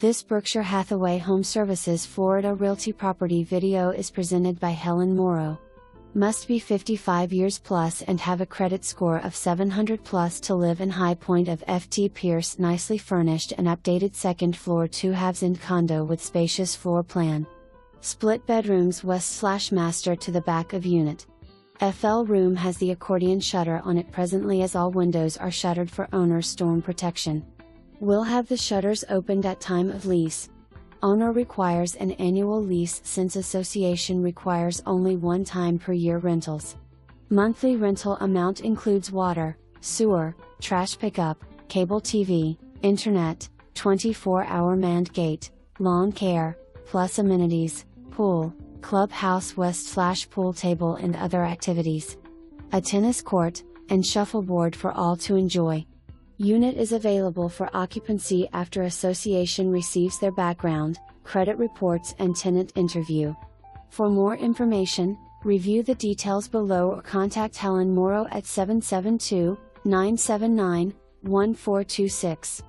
This Berkshire Hathaway HomeServices Florida Realty property video is presented by Helen Morrow. Must be 55 years plus and have a credit score of 700 plus to live in High Point of FT Pierce. Nicely furnished and updated second floor 2/2 end condo with spacious floor plan. Split bedrooms west/master to the back of unit. FL room has the accordion shutter on it presently as all windows are shuttered for owner's storm protection. Will have the shutters opened at time of lease. Owner requires an annual lease since association requires only one time per year rentals. Monthly rental amount includes water, sewer, trash pickup, cable TV, internet, 24-hour manned gate, lawn care, plus amenities, pool, clubhouse west/pool table and other activities. A tennis court, and shuffleboard for all to enjoy. Unit is available for occupancy after association receives their background, credit reports and tenant interview. For more information, review the details below or contact Helen Morrow at 772-979-1426.